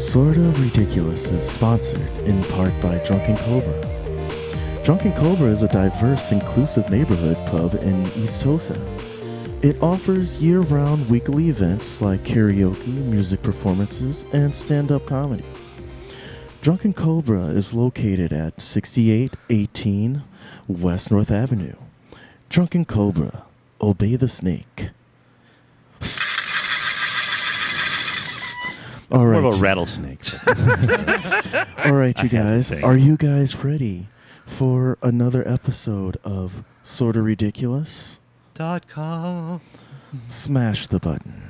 Sorta Ridiculous is sponsored in part by Drunken Cobra. Drunken Cobra is a diverse, inclusive neighborhood pub in East Tosa. It offers year-round weekly events like karaoke, music performances, and stand-up comedy. Drunken Cobra is located at 6818 West North Avenue. Drunken Cobra, obey the snake. All right. More of a rattlesnake. All right, you guys. Are you guys ready for another episode of Sorta Ridiculous? .com. Smash the button.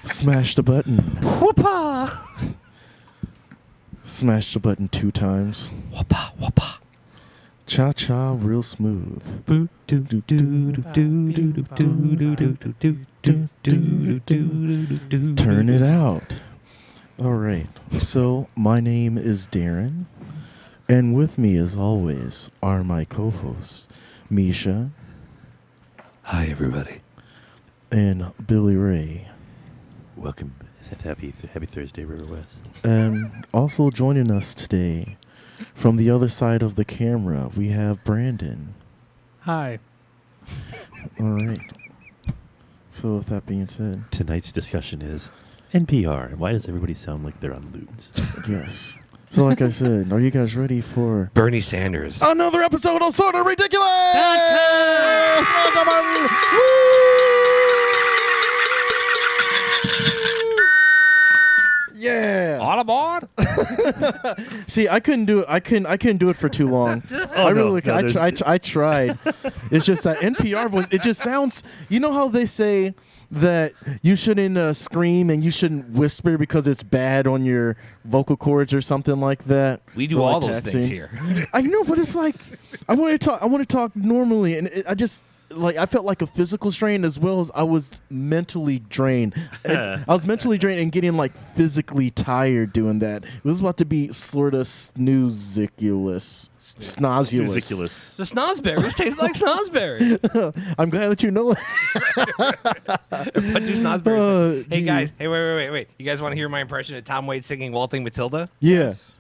Smash the button. Whoopah! Smash the button 2 times. Whoopah, whoopah. Cha-cha real smooth. Turn it out. All right. So, my name is Darrin, and with me, as always, are my co-hosts, Misha. Hi, everybody. And Billy Ray. Welcome. Happy Thursday, River West. And also joining us today, from the other side of the camera, we have Brandon. Hi. All right. So with that being said, Tonight's discussion is NPR. And why does everybody sound like they're on lewds? yes. So like I said, are you guys ready for Bernie Sanders? another episode of Sorta Ridiculous? Yeah. On aboard? See, I couldn't do it. I couldn't do it for too long. I tried. It's just that NPR voice. It just sounds. You know how they say that you shouldn't scream and you shouldn't whisper because it's bad on your vocal cords or something like that. We do all those things here. I know, but it's like I want to talk normally, and I felt like a physical strain as well as I was mentally drained. I was mentally drained and getting like physically tired doing that. It was about to be sort of snooziculous. Snozulous. The snozberries taste like snozberries. I'm glad that you know. What do snozberries? Hey guys, hey wait. You guys want to hear my impression of Tom Waits singing Waltzing Matilda? Yes.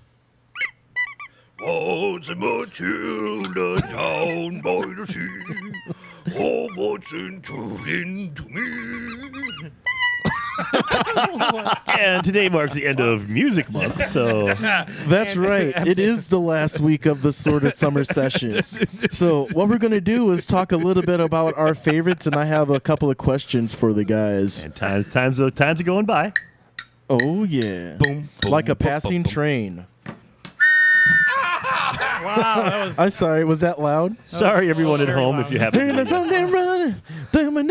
Waltzing Matilda down by the sea. Oh, what's into me? And today marks the end of Music Month, so That's right. It is the last week of the Sorta Summer Session. So what we're going to do is talk a little bit about our favorites, and I have a couple of questions for the guys. and times are going by. Oh, yeah. Boom, boom, like a boom, passing boom, boom. train. Wow, that was. I'm sorry. Was that loud? Sorry, everyone at very home, loud. if you haven't. I'm I'm going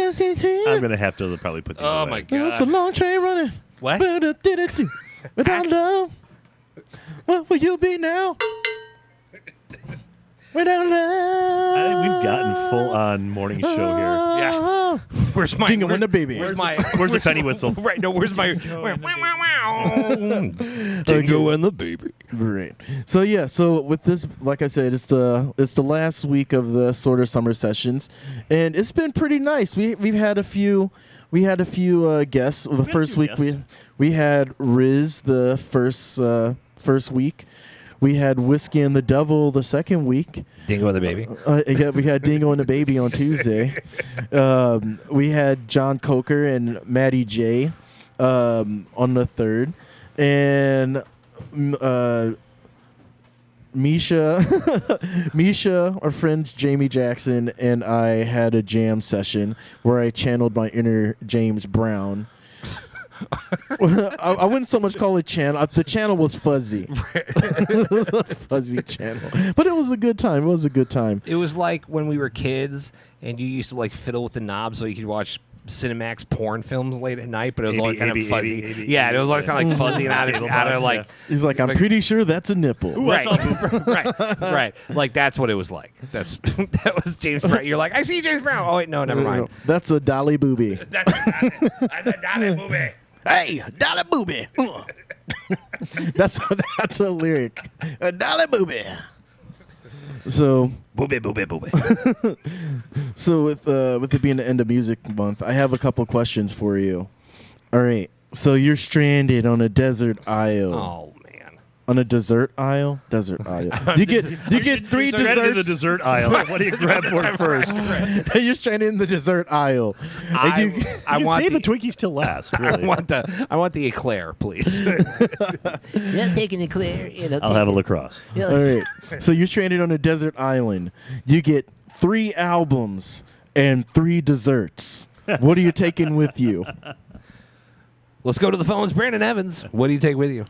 to have to probably put these Oh away. my It's a god. long train running. What? Without love, what will you be now? Without love. I think we've gotten full-on morning show here. Yeah. Where's my Jingle and the baby. Where's my Where's the penny whistle? Right, no, where's my Jingle and the baby. Jingle and the baby. Great. So yeah, so with this, like I said, it's the last week of the Sorta Summer Sessions, and it's been pretty nice. We've had a few guests. The first week we had Riz the first week. We had Whiskey and the Devil the second week. Dingo and the baby. Yeah, we had Dingo and the Baby on Tuesday. We had John Coker and Maddie J on the third. And Misha, our friend Jamie Jackson, and I had a jam session where I channeled my inner James Brown. I wouldn't so much call it channel. The channel was fuzzy. It was a fuzzy channel. But it was a good time. It was a good time. It was like when we were kids and you used to like fiddle with the knobs so you could watch Cinemax porn films late at night, but it was all kind of fuzzy. Yeah, it was always kind of like fuzzy and out of like. He's like, I'm pretty sure that's a nipple. Right, right. Like that's what it was like. That was James Brown. You're like, I see James Brown. Oh wait, no, never mind. That's a dolly booby. That's a dolly movie. Hey, dolly booby. That's a lyric. A dolly booby. So Booby, booby, booby. So with it being the end of music month, I have a couple questions for you. All right. So you're stranded on a desert isle. Oh man. On a dessert aisle? Desert aisle. You get three Stranded in the desserts. dessert aisle. What do you grab for first? You're stranded in the dessert aisle. I You want save the Twinkies till last. Really. I want the eclair, please. Not taking a clear. I'll have a lacrosse. All right. So you're stranded on a desert island. You get 3 albums and 3 desserts. What are you taking with you? Let's go to the phones. Brandon Evans, what do you take with you?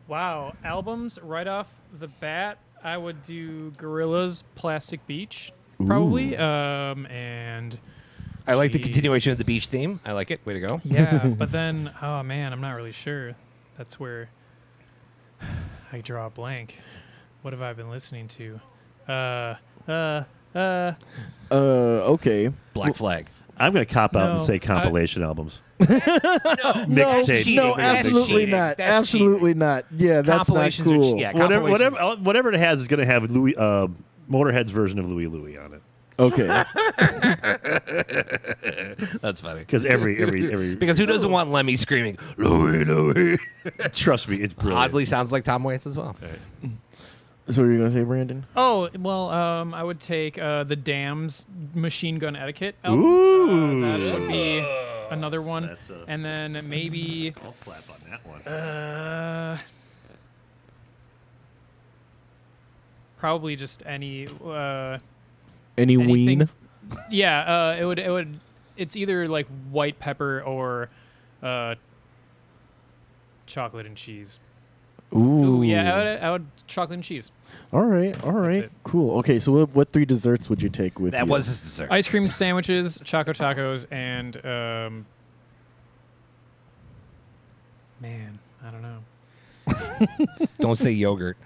Wow, albums right off the bat. I would do Gorillaz, Plastic Beach, probably. And I like the Jeez. continuation of the beach theme. I like it. Way to go. yeah, but then oh man, I'm not really sure. That's where I draw a blank. What have I been listening to? Okay. Black Flag. I'm going to cop out and No, say compilation albums. No, Mixtape. cheating. That's absolutely cheating. not. That's Absolutely cheating. not. Yeah, that's not Compilations are cool. yeah, Whatever it has is going to have Louis, Motorhead's version of Louis Louis on it. Okay. That's funny. Because every Because who doesn't want Lemmy screaming, Louis, Louis? trust me, it's brilliant. Oddly sounds like Tom Waits as well. So what are you going to say, Brandon? Oh well, I would take the Dam's Machine Gun Etiquette album. Ooh. That would be another one, That's a- and then maybe I'll clap on that one. probably just any Any anything- ween? Yeah, it would. It's either like white pepper or chocolate and cheese. Ooh. Ooh, yeah, I would chocolate and cheese. All right. it. Cool. Okay, so what 3 desserts would you take with you? That was his dessert. Ice cream sandwiches, choco tacos, and man, I don't know. Don't say yogurt.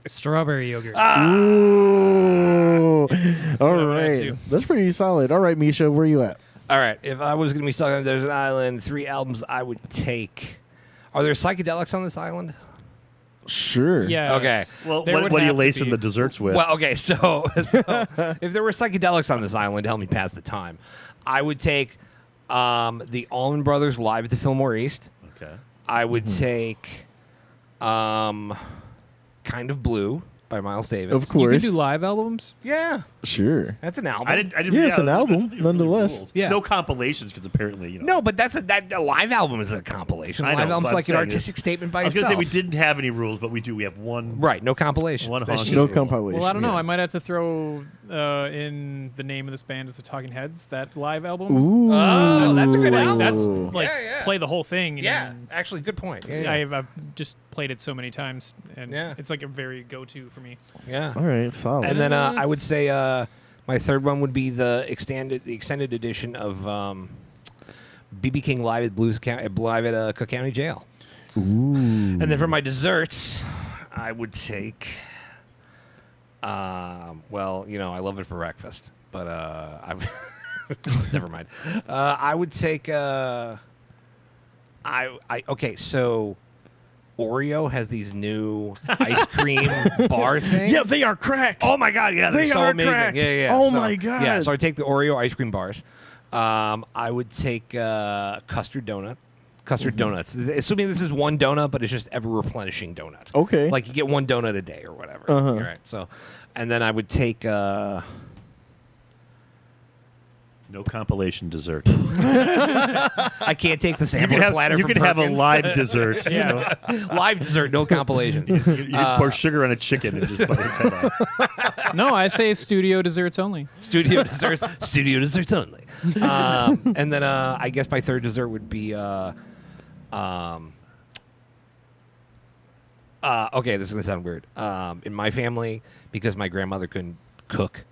Strawberry yogurt. Ooh. what I All would have right. to do. That's pretty solid. All right, Misha, where you at? All right. If I was going to be stuck on a desert island, 3 albums I would take. Are there psychedelics on this island? Sure. Yeah. Okay. Well, There what would do you have to lace in be. the desserts with? Well, okay. So if there were psychedelics on this island to help me pass the time, I would take the Allman Brothers live at the Fillmore East. okay. I would take Kind of Blue by Miles Davis. Of You course. can do live albums. Yeah. Sure. That's an album. I didn't. Yeah, it's an album, I think nonetheless. rules. Yeah. No compilations because apparently, No, but a live album is a compilation. A I know, live album's but I'm like an saying artistic is- statement by I was itself. gonna say we didn't have any rules, but we do. We have one. Right, no compilations. One That's honky. cheating. No compilation. Well, I don't know. Yeah. I might have to throw in the name of this band as the Talking Heads. That live album. Ooh. Oh, that's a good Like, album. that's Ooh. like Yeah. play the whole thing. Yeah, and actually, good point. Yeah, I've just played it so many times, and Yeah. it's like a very go-to for me. yeah. All right, solid. And then I would say my third one would be the extended edition of BB King live at Cook County Jail. Ooh. And then for my desserts, I would take. Well, I love it for breakfast, but never mind. I would take. Okay, so Oreo has these new ice cream bar things. Yeah, they are crack. Oh my god, yeah, they're They so are amazing. crack. Yeah. Oh So- my God. Yeah, so I take the Oreo ice cream bars. I would take custard donuts. Assuming this is one donut, but it's just ever replenishing donut. Okay. Like you get one donut a day or whatever. Uh-huh. All right. So, and then I would take. No compilation dessert. I can't take the You sampler can have, platter. you from can have a Perkins. live dessert. Yeah. Live dessert, no compilations. You can pour sugar on a chicken and just bite his head off. No, I say studio desserts only. Studio desserts only. And then I guess my third dessert would be okay, this is gonna sound weird. In my family, because my grandmother couldn't cook,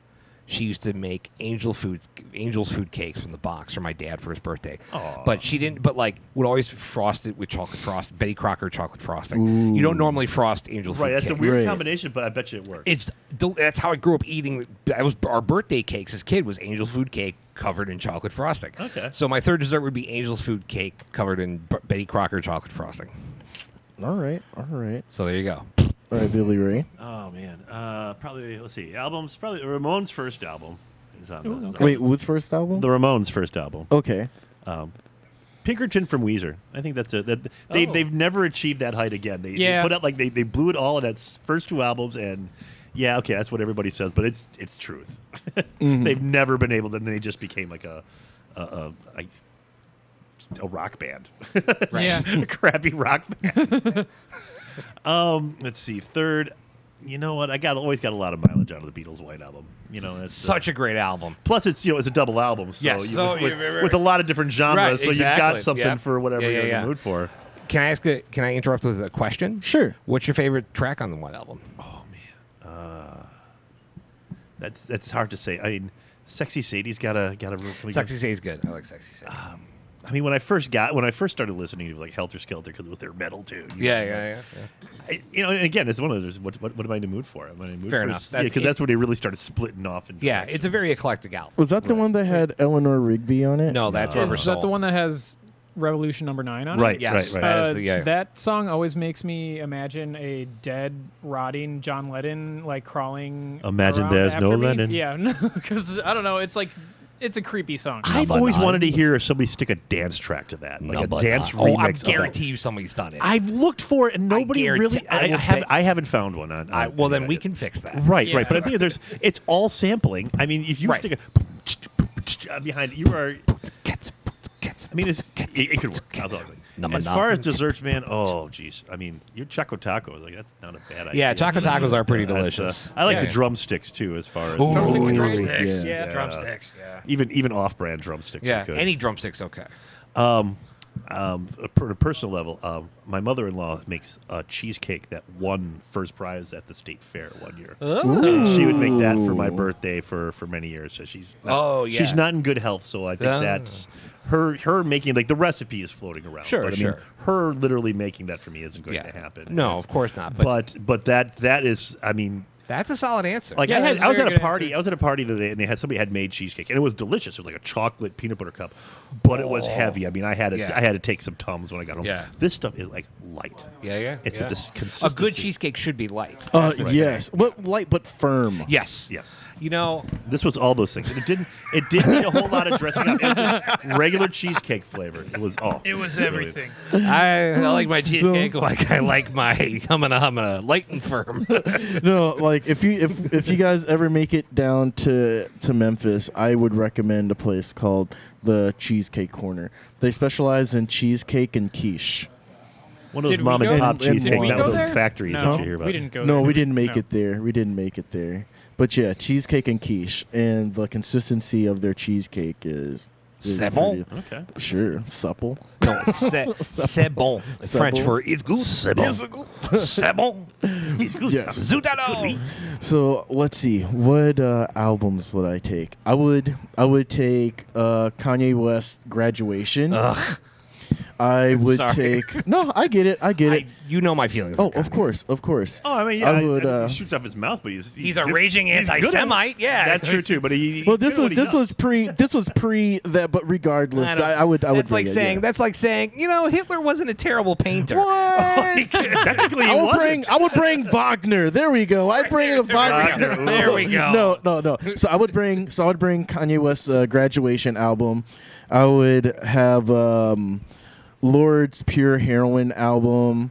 she used to make angel's food cakes from the box for my dad for his birthday. Aw. But she didn't. But like would always frost it with chocolate frosting, Betty Crocker chocolate frosting. You don't normally frost angel's Right, food that's a cakes. weird Right. combination, but I bet you it works. That's how I grew up eating. That was our birthday cakes as kid was angel's food cake covered in chocolate frosting. Okay. So my third dessert would be angel's food cake covered in Betty Crocker chocolate frosting. All right. So there you go. All right, Billy Ray. Oh man, probably let's see, albums. Probably Ramones' first album, is on Ooh, the, okay. Wait, what's first album? the Ramones' first album. Okay. Pinkerton from Weezer. I think that's it. They've never achieved that height again. They put out they blew it all in its first 2 albums, and yeah, okay, that's what everybody says, but it's truth. They've never been able. Then they just became like a rock band, Yeah. a crappy rock band. Let's see. Third, you know what? Always got a lot of mileage out of the Beatles' White Album. You know, it's Such a great album. Plus, it's it's a double album, so Yes. with a lot of different genres, Right, so you've exactly. got something Yep. for whatever you're in Yeah. the mood for. Can I ask? Can I interrupt with a question? Sure. What's your favorite track on the White Album? Oh man, that's hard to say. I mean, Sexy Sadie's got a real. Sexy Sadie's good. I like Sexy Sadie. I mean, when I first started listening to like Helter Skelter because with their metal tune. Yeah. And again, it's one of those. What am I in the mood for? Am I in the mood Fair for enough. Because that's when they really started splitting off. Yeah, it's a very eclectic album. Was that the one that had Eleanor Rigby on it? No, that's Rubber Is that the Soul. one that has Revolution number 9 on Right, it? Yes. right. That is the That song always makes me imagine a dead, rotting John Lennon like crawling. Imagine around there's no after me. Lennon. Yeah, because I don't know. It's a creepy song. I've always wanted to hear somebody stick a dance track to that, like a dance remix. I of that. guarantee you somebody's done it. I've looked for it, and nobody guarantee- really. I will bet- I haven't found one. Well, then we can fix that. Right, Yeah. right. But I think it's all sampling. I mean, if you Right. stick a behind it, you are. I mean, it could work. That's all I'm saying. Number As nine. far as desserts, man, oh, geez. I mean, your Choco Taco, like that's not a bad idea. Yeah, Choco Tacos are pretty That's, delicious. I like Yeah. the drumsticks too, as far as Drumsticks. yeah. Drumsticks. Yeah. even off-brand drumsticks. Yeah. are good. Any drumsticks, okay. On a personal level, my mother-in-law makes a cheesecake that won first prize at the state fair one year. And she would make that for my birthday for many years. So she's she's not in good health, so I think that's her making, like, the recipe is floating around. Sure, but, I sure. mean, her literally making that for me isn't going to happen. No, of course not. But that is, I mean. That's a solid answer. Like Yeah, I was that's a at very a good party. answer. I was at a party the other day, and somebody had made cheesecake, and it was delicious. It was like a chocolate peanut butter cup, but it was heavy. I mean, I had to take some Tums when I got home. Yeah. This stuff is like light. It's with this a consistency. good cheesecake should be light. Yes. But light but firm. Yes. Yes. You know, This was all those things. And it didn't need a whole lot of dressing up. It was just regular cheesecake flavor. It was everything. I like my cheesecake like I like my humana light and firm. No, like if you guys ever make it down to Memphis, I would recommend a place called the Cheesecake Corner. They specialize in cheesecake and quiche. One of those Did we mom and go- pop did we cheesecake go there? factories No, that you hear about. we didn't go No, there. we didn't make No. it there. We didn't make it there. But yeah, cheesecake and quiche, and the consistency of their cheesecake is C'est bon? pretty- Okay. Sure, supple. No, c'est bon. It's C'est French bon. for it's good. C'est bon. C'est bon. It's good. Yes. Zoutalo. So let's see, what albums would I take? I would take Kanye West Graduation. Ugh. I would sorry. take. No, I get it. You know my feelings. Oh, on of course. Oh, I mean, I yeah, would, he shoots off his mouth, but He's a good- raging he's good at it. anti-Semite. Yeah, That's true too. But Well, this was pre that, but regardless, I would. That's bring like it, saying yeah. that's like saying Hitler wasn't a terrible painter. What? Technically, he I would bring Wagner. There we go. I'd bring the Wagner. Wagner. There we go. No. So I would bring Kanye West's Graduation album. I would have Lord's Pure Heroin album,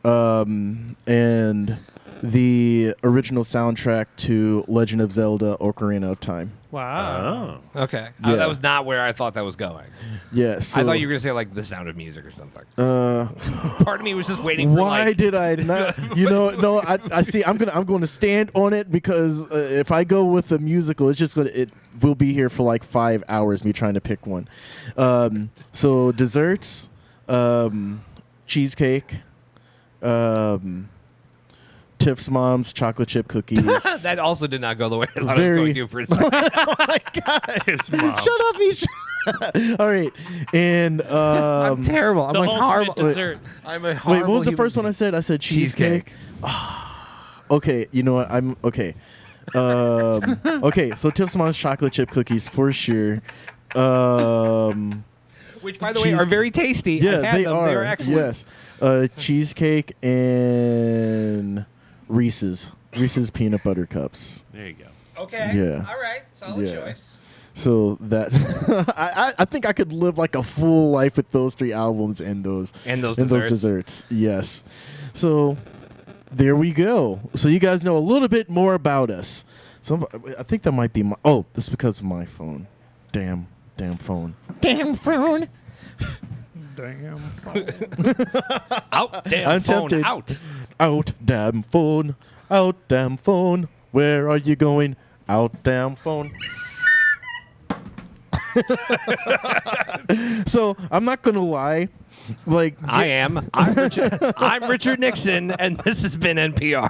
and the original soundtrack to Legend of Zelda: Ocarina of Time. Wow. Oh. Okay, Yeah. that was not where I thought that was going. Yeah, so, I thought you were gonna say like The Sound of Music or something. Part of me was just waiting for Why like. did I not? No. I see. I'm going to stand on it because if I go with a musical, it will be here for like 5 hours. Me trying to pick one. So desserts, cheesecake, Tiff's mom's chocolate chip cookies. That also did not go the way I thought Very- I was going to for a second. Oh my god! His mom. Shut up, Misha. All right, and I'm terrible. I'm The like ultimate horrible. dessert. I'm a wait, horrible what was the human first one I being. said? I said cheesecake. Okay, you know what? I'm okay. Okay, so Tiff's mom's chocolate chip cookies for sure. Which, by the way, are very tasty. Yeah, I had they them. are. They are excellent. Yes, cheesecake and Reese's peanut butter cups. There you go. Okay. Yeah. All right. Solid Yeah. choice. So that I think I could live like a full life with those 3 albums and those desserts. Yes. So there we go. So you guys know a little bit more about us. I think that might be my. Oh, this is because of my phone. Damn phone. Damn phone. Damn. Out. Damn I'm phone. tempted. Out. Out, damn phone. Out, damn phone. Where are you going? Out, damn phone. So I'm not gonna lie. Like I am. I'm Richard Nixon, and this has been NPR.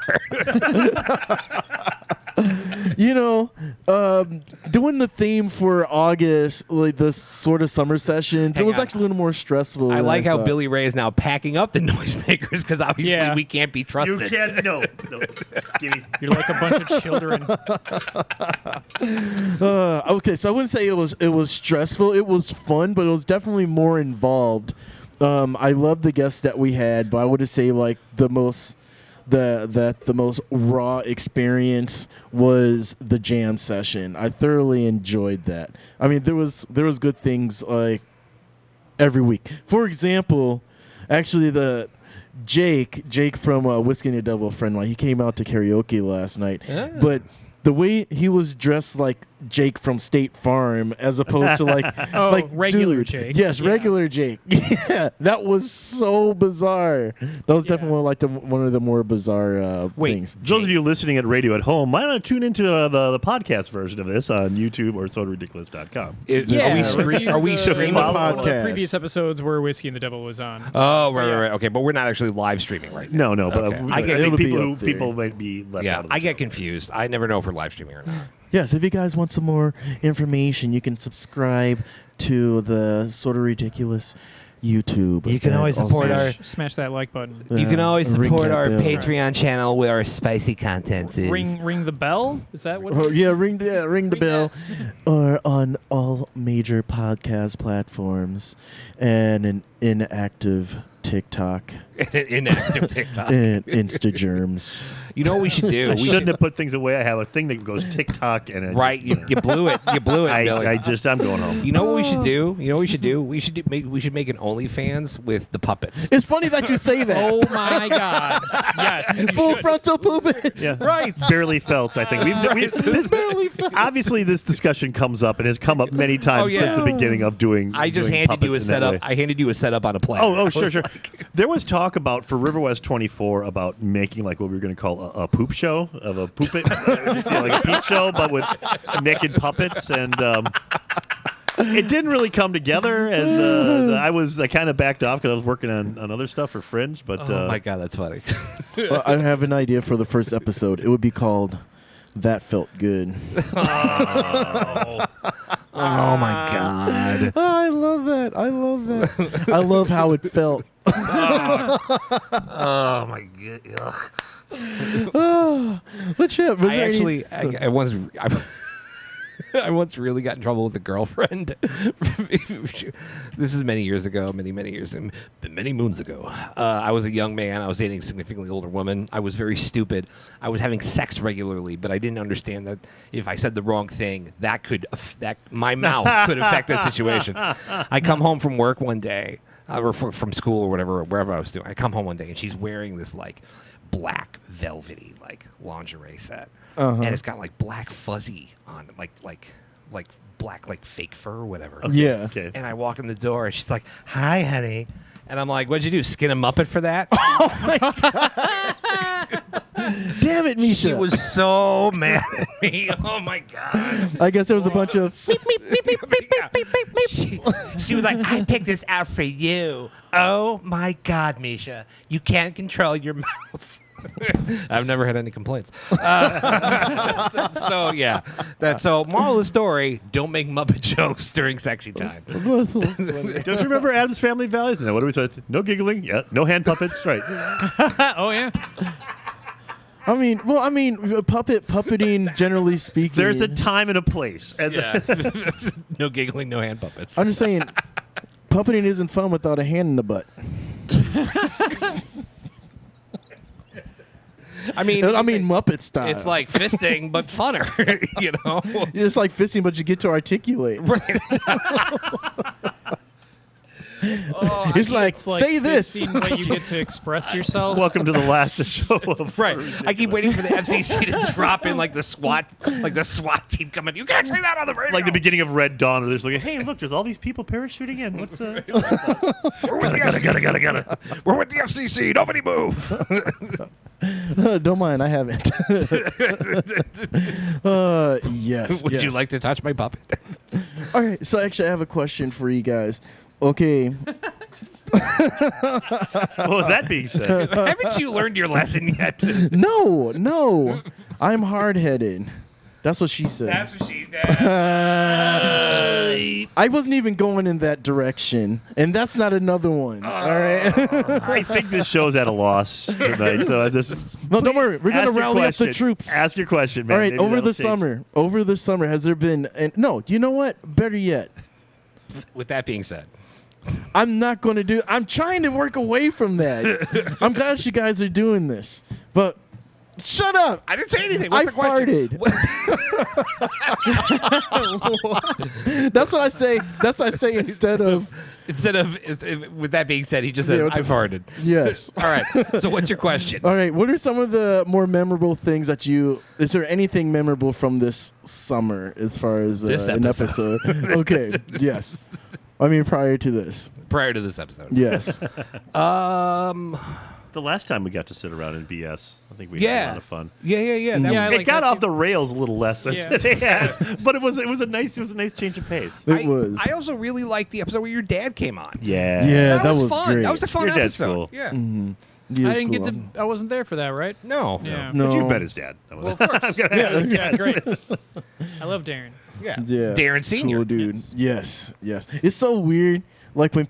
Doing the theme for August, like the Sorta Summer Sessions, it was actually a little more stressful. I like how thought. Billy Ray is now packing up the noisemakers because obviously we can't be You trusted. can't. No. Give me. You're like a bunch of children. Okay, so I wouldn't say it was stressful. It was fun, but it was definitely more involved. I love the guests that we had, but I would say like the most raw experience was the jam session. I thoroughly enjoyed that. I mean, there was good things like every week. For example, actually the Jake from Whiskey and the Devil, a friend of mine, he came out to karaoke last night. But the way he was dressed like Jake from State Farm as opposed to like regular dude. Jake. Yes, Yeah. regular Jake. Yeah, that was so bizarre. That was definitely like one of the more bizarre things. Those of you listening at radio at home, why not tune into the podcast version of this on YouTube or SodaRidiculous.com? Are we streaming the One of the podcast? previous episodes where Whiskey and the Devil was on. Oh, right. Okay, but we're not actually live streaming right now. No, but Okay. I It'll think be up there. people might be left out of the I get show. confused. I never know if we're live streaming or not. Yes, if you guys want some more information, you can subscribe to the Sorta Ridiculous YouTube. You can and always also- support our Smash that like button. You can always ring support that our bell. Patreon channel where our spicy content is. Ring the bell. Is that what? Oh, yeah, ring the Ring bell. Or on all major podcast platforms and an inactive TikTok Inactive TikTok. and Instagerms. You know what we should do? I We shouldn't should, have put things away. I have a thing that goes TikTok and it, right? You blew it. You blew it, Billy. I'm going home. You know what we should do? You know what we should do? We should make an OnlyFans with the puppets. It's funny that you say that. Oh my God! Yes. you Full should. frontal puppets. Yeah. Right. Barely felt. I think Barely felt. obviously this discussion comes up and has come up many times Oh, yeah. since the beginning of doing. I just doing handed you a puppets in that setup. way. I handed you a setup on a platter. Oh, I sure, was sure. like- There was talk about for River West 24 about making like what we were going to call a poop show of a poop it, like a peep show, but with naked puppets, and it didn't really come together. As I kind of backed off because I was working on other stuff for Fringe. But Oh my God, that's funny. Well, I have an idea for the first episode. It would be called "That Felt Good." Oh my God. I love that. I love that. I love how it felt. Oh my God. But yeah, was I there any- actually, I once really got in trouble with a girlfriend. This is many years ago, many years, many moons ago. I was a young man. I was dating a significantly older woman. I was very stupid. I was having sex regularly, but I didn't understand that if I said the wrong thing, that my mouth could affect the situation. I come home from work one day, or from school or whatever, wherever I was doing. I come home one day and she's wearing this like black velvety like lingerie set, and it's got like black fuzzy on it, like black like fake fur or whatever. Yeah. Okay. And I walk in the door and she's like, "Hi, honey," and I'm like, "What'd you do? Skin a Muppet for that?" Damn it, Misha. She was so mad at me. Oh my God. I guess there was a bunch of. She was like, "I picked this out for you." Oh my God, Misha, you can't control your mouth. I've never had any complaints. So yeah, so moral of the story: don't make Muppet jokes during sexy time. Don't you remember Adam's Family Values? No, what do we say? No giggling. Yeah. No hand puppets. Right. Oh yeah. Puppeting, generally speaking. There's a time and a place. No giggling, no hand puppets. I'm just saying, puppeting isn't fun without a hand in the butt. I mean, Muppet style. it's like fisting, but funner. You know, It's like fisting, but you get to articulate. right? Oh, It's like, It's like say this. scene where you get to express yourself. Welcome to the last show of right. I keep waiting for the FCC to drop in like the SWAT team coming. You can't say that on the radio. Like the beginning of Red Dawn, where there's like, hey, look, there's all these people parachuting in. What's We're with the FCC. We're with the FCC. Nobody move. Don't mind, I haven't. Yes. Would you yes. like to touch my puppet? All right, so actually, I have a question for you guys. Okay. Well, with that being said, Haven't you learned your lesson yet? No. I'm hard-headed. That's what she said. That's what she did. I wasn't even going in that direction, and that's not another one. All right. I think this show's at a loss tonight. So I just No, don't worry. We're gonna ask your rally up the question. troops. Ask your question, man. All right. Maybe Over that'll the change. summer, has there been? And no, you know what? Better yet, With that being said, I'm not going to do. I'm trying to work away from that. I'm glad you guys are doing this, but shut up. I didn't say anything. I What's the question? farted. That's what I say. That's what I say instead of Instead of, with that being said, he just said, Yeah, I farted. yes. All right. So what's your question? All right. What are some of the more memorable things that you? Is there anything memorable from this summer as far as This an episode. episode? Okay. Yes. I mean, prior to this. Prior to this episode. Yes. The last time we got to sit around and BS, I think we had a lot of fun. Yeah. That Yeah, was, I It like got that off too. the rails a little less than Yeah. it has, but it was a nice change of pace. It was. I also really liked the episode where your dad came on. Yeah. Yeah, That, that was was fun. great. That was a fun Your dad's episode. cool. Yeah. Yeah, I it's didn't get cool. to. I wasn't there for that, right? No. Yeah. No. But you've met his dad. Well, of course. yeah, it's great. I love Darrin. Yeah. Yeah. Darrin Senior. Cool dude. Yes. It's so weird. Like when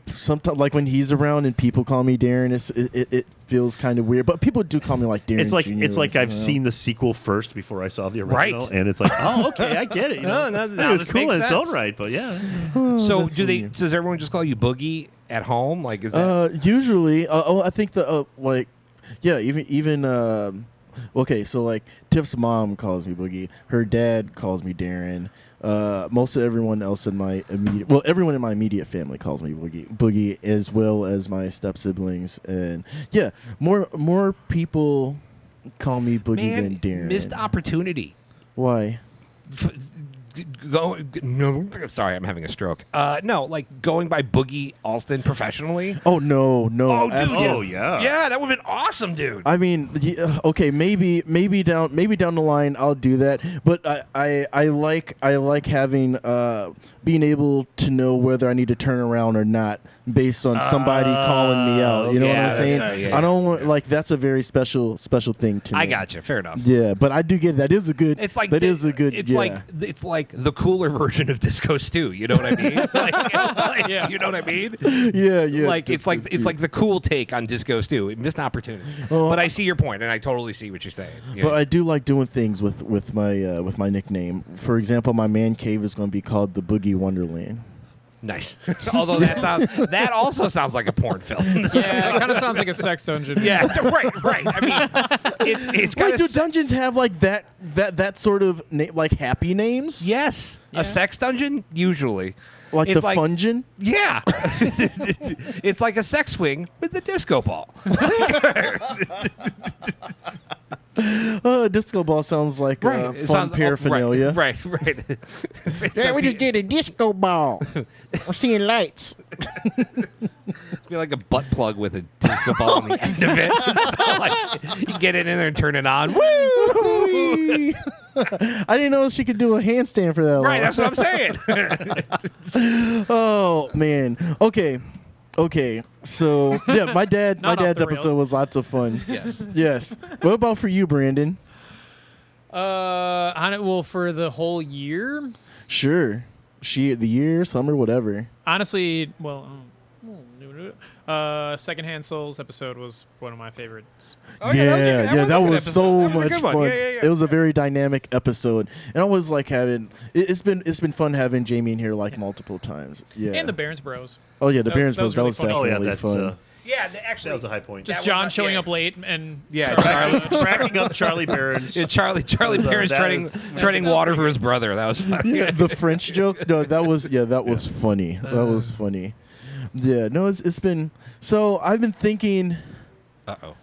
he's around and people call me Darrin, it feels kind of weird. But people do call me like Darrin. It's like Jr. I've seen the sequel first before I saw the original, Right. and it's like, oh, okay, I get it. You know? No, it was this cool makes in its sense. own right, but yeah. So that's do they? funny. Does everyone just call you Boogie at home? Like, is that? Usually, I think even okay, so like Tiff's mom calls me Boogie. Her dad calls me Darrin. Most of everyone else in my everyone in my immediate family calls me Boogie, as well as my step siblings, and yeah, more people call me Boogie than Darrin. Missed opportunity. Why? No, sorry, I'm having a stroke. No, like going by Boogie Alston professionally. Oh no! Oh, dude, absolutely. Oh yeah. Yeah, that would have been awesome, dude. I mean, okay, maybe down the line I'll do that, but I like having being able to know whether I need to turn around or not based on somebody calling me out. You know yeah, what I'm saying? okay, yeah, I don't want like that's a very special thing to me. I got you. Fair enough. Yeah, but I do get that is a good. It's like is a good. It's yeah. it's like the cooler version of Disco Stew. You know what I mean? like, Yeah. You know what I mean? yeah. Like it's like the cool take on Disco Stew. It missed opportunity. Oh, But I see your point, and I totally see what you're saying. Yeah. But I do like doing things with my nickname. For example, my man cave is going to be called the Boogie Wonderland. Nice. Although that also sounds like a porn film. Yeah, it kind of sounds like a sex dungeon. Yeah, right. I mean, it's kind Wait, do of dungeons have like that sort of like happy names? yes, Yeah. a sex dungeon usually. Like It's the Fungin? Yeah, it's like a sex swing with the disco ball. Disco ball sounds like It fun sounds- paraphernalia. Right. It's like we just did a disco ball. I'm seeing lights. be like a butt plug with a disco ball on the end of it. So like you get it in there and turn it on. Woo! I didn't know she could do a handstand for that long. Right, that's what I'm saying. Oh man. Okay. So yeah, my dad's Not off the episode rails. was lots of fun. Yes. Yes. What about for you, Brandon? For the whole year, Sure. The year, summer, whatever. honestly, Secondhand Souls episode was one of my favorites. That was so much fun. Yeah. It was a very dynamic episode, and I was like having. It's been fun having Jamie in here like multiple times. Yeah. And the Barons Bros. Oh yeah, the That Barons was Bros. That really was funny. Oh definitely yeah, fun. Yeah, That was a high point. Just That was John not- showing yeah. up late and Yeah, Cracking up Charlie Barron's. Yeah, Charlie Parents that treading water for his brother. That was funny. Yeah, the French joke. No, that was funny. That was funny. Yeah, no, it's been. So I've been thinking. Uh-oh.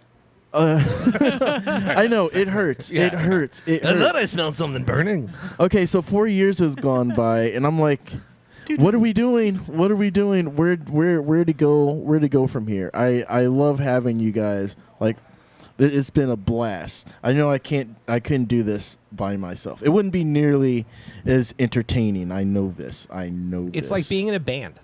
I know it hurts. Yeah. It hurts. It I thought hurts. I smelled something burning. Okay, so 4 years has gone by, and I'm like, what are we doing? What are we doing? Where to go? Where to go from here? I love having you guys. Like, it's been a blast. I know I couldn't do this by myself. It wouldn't be nearly as entertaining. I know this. It's like being in a band.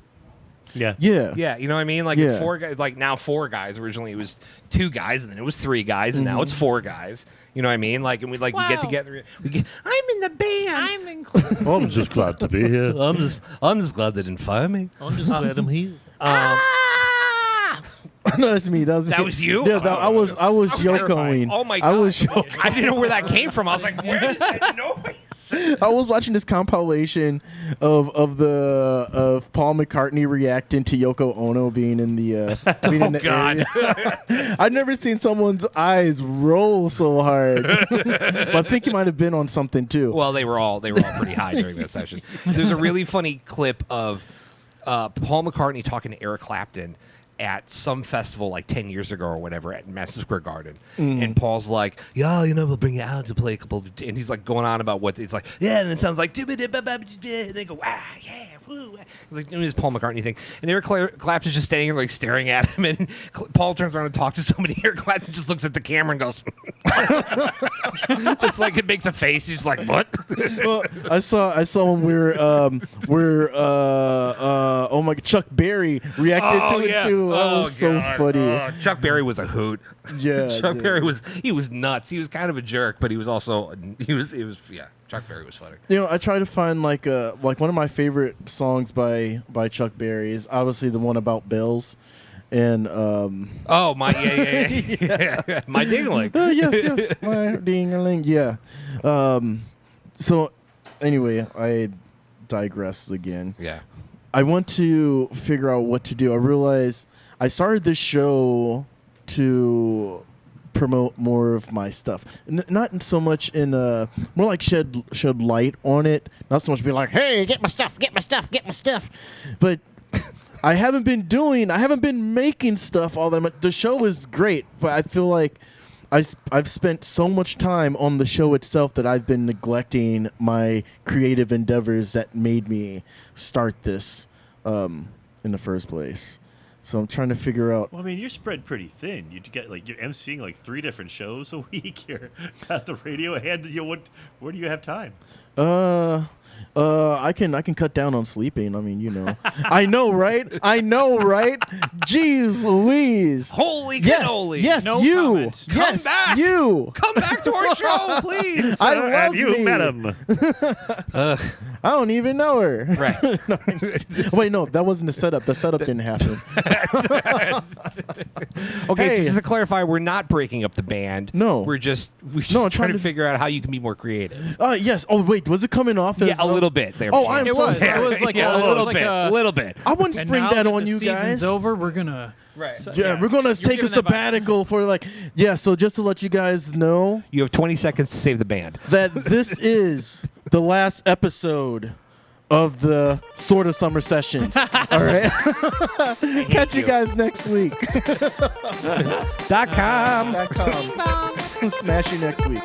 Yeah. Yeah. Yeah, you know what I mean? Like Yeah. it's 4 guys. Like now 4 guys. Originally it was 2 guys, and then it was 3 guys, and now it's 4 guys. You know what I mean? Like, and we we get Wow. together. I'm in the band. I'm included. I'm just glad to be here. I'm just glad they didn't fire me. I'm just glad I'm here. No, that's me. That was me. That was you? Yeah, I was yokoing. Oh my I was god! I didn't know where that came from. I was like, where is that noise? I was watching this compilation of Paul McCartney reacting to Yoko Ono being in the in the God. area. I've never seen someone's eyes roll so hard. But I think he might have been on something too. Well, they were all pretty high during that session. There's a really funny clip of Paul McCartney talking to Eric Clapton at some festival like 10 years ago or whatever at Madison Square Garden. And Paul's like, yeah, we'll bring you out to play a couple. And he's like going on about what it's like, yeah, and it sounds like, and they go, yeah, woo. He's like doing his Paul McCartney thing. And Eric Clapton's just standing there like staring at him. And Paul turns around and talks to somebody. Eric Clapton just looks at the camera and goes, just like it makes a face. He's just like, what? Well, I saw when oh my, Chuck Berry reacted to it too. That was so funny. Chuck Berry was a hoot. Yeah, Chuck dude. Berry was nuts. He was kind of a jerk, but he was also Chuck Berry was funny. You know, I try to find like one of my favorite songs by Chuck Berry is obviously the one about bells, and Oh my yeah. My ding-a-ling. yes, my ding-a-ling, yeah. So anyway, I digress again. Yeah. I want to figure out what to do. I realize I started this show to promote more of my stuff, not so much in more like shed light on it. Not so much be like, hey, get my stuff, but I haven't been making stuff all that much. The show is great, but I feel like I've spent so much time on the show itself that I've been neglecting my creative endeavors that made me start this in the first place. So I'm trying to figure out. Well, I mean, you're spread pretty thin. You get like you're emceeing like 3 different shows a week. You're at the radio, and where do you have time? I can cut down on sleeping. I mean, I know, right? Jeez Louise. Holy Yes, cannoli. yes, No you. comment. Yes, Come back. you. Come back to our show, please. I love Have you me. met him? I don't even know her. Right. No, wait, no, that wasn't the setup. The setup didn't happen. Okay, Hey. just to clarify, we're not breaking up the band. No. We're just I'm trying trying to to- figure out how you can be more creative. Yes. Oh, wait, was it coming off as Yeah, a little bit there. Oh, Jim. I'm It so was. sorry. It was like yeah, a a little like bit. a- A little bit. I wouldn't And spring now that on the you season's guys. over. We're gonna. Right. Yeah, we're gonna You're take a giving that back. sabbatical for so just to let you guys know You have 20 seconds to save the band. that this is the last episode of the Sorta Summer Sessions. All right. Catch you guys next week. .com. .com. Smash you next week.